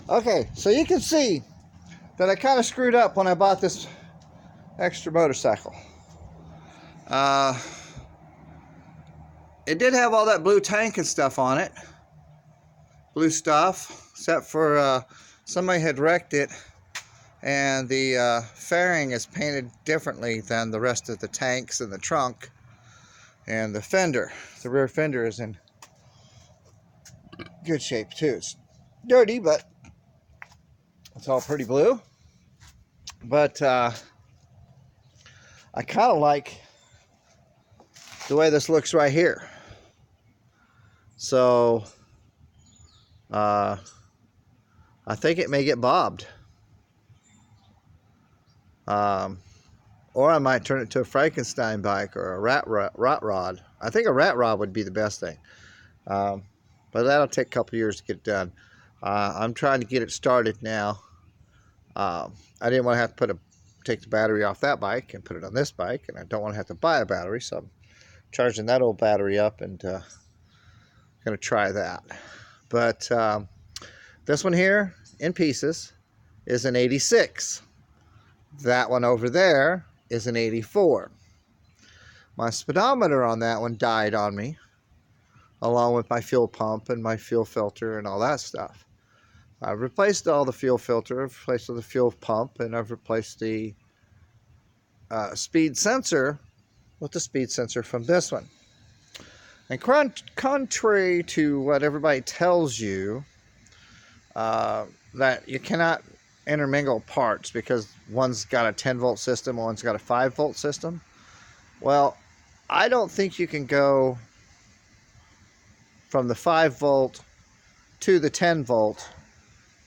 Okay, so you can see that I kind of screwed up when I bought this extra motorcycle. It did have all that blue tank and stuff on it. Blue stuff, except for somebody had wrecked it, and the fairing is painted differently than the rest of the tanks and the trunk. And the fender, the rear fender, is in good shape too. It's dirty, but it's all pretty blue. But I kind of like the way this looks right here. So I think it may get bobbed. Or I might turn it to a Frankenstein bike or a rat rod. I think a rat rod would be the best thing. But that'll take a couple years to get done. I'm trying to get it started now. I didn't want to have to take the battery off that bike and put it on this bike, and I don't want to have to buy a battery, so I'm charging that old battery up and going to try that. But this one here, in pieces, is an 86. That one over there is an 84. My speedometer on that one died on me, along with my fuel pump and my fuel filter and all that stuff. I've replaced all the fuel filter, I've replaced the fuel pump, and I've replaced the speed sensor with the speed sensor from this one. And contrary to what everybody tells you, that you cannot intermingle parts because one's got a 10-volt system, one's got a 5-volt system. Well, I don't think you can go from the 5-volt to the 10-volt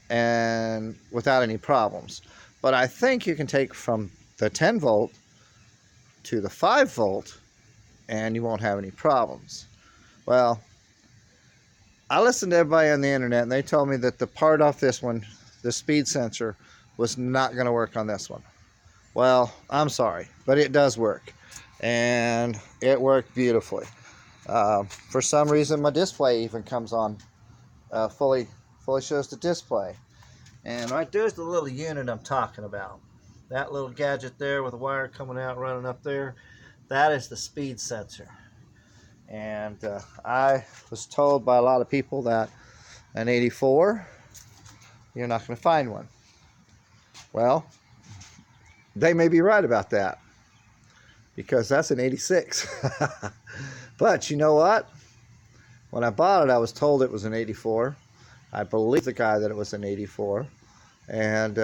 and without any problems. But I think you can take from the 10-volt to the 5-volt and you won't have any problems. Well, I listened to everybody on the internet and they told me that the part off this one, the speed sensor, was not going to work on this one. Well, I'm sorry, but it does work, and it worked beautifully. For some reason, my display even comes on, fully shows the display. And right there's the little unit I'm talking about. That little gadget there with a wire coming out, running up there, that is the speed sensor. And I was told by a lot of people that an 84, you're not going to find one. Well, they may be right about that, because that's an 86. But you know what? When I bought it, I was told it was an 84. I believed the guy that it was an 84. And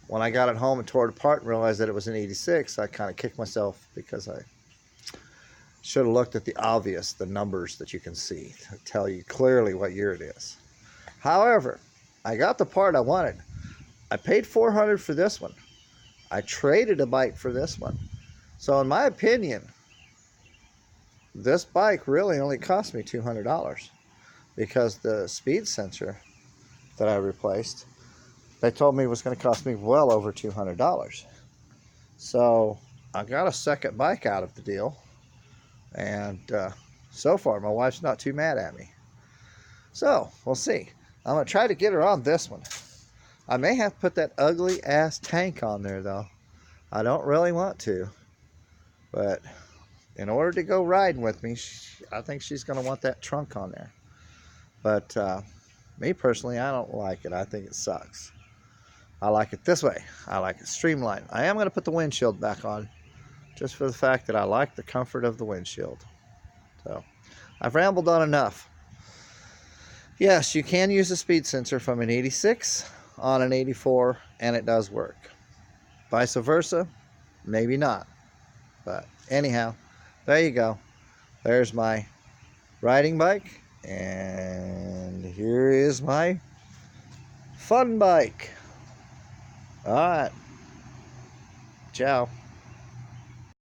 when I got it home and tore it apart and realized that it was an 86, I kind of kicked myself because I should have looked at the obvious, the numbers that you can see to tell you clearly what year it is. However, I got the part I wanted. I paid $400 for this one. I traded a bike for this one. So in my opinion, this bike really only cost me $200, because the speed sensor that I replaced, they told me was going to cost me well over $200. So I got a second bike out of the deal. And so far, my wife's not too mad at me. So we'll see. I'm going to try to get her on this one. I may have to put that ugly ass tank on there though. I don't really want to. But in order to go riding with me, I think she's going to want that trunk on there. But me personally, I don't like it. I think it sucks. I like it this way. I like it streamlined. I am going to put the windshield back on, just for the fact that I like the comfort of the windshield. So I've rambled on enough. Yes, you can use a speed sensor from an 86 on an 84, and it does work. Vice versa, maybe not. But anyhow, there you go. There's my riding bike, and here is my fun bike. All right. Ciao.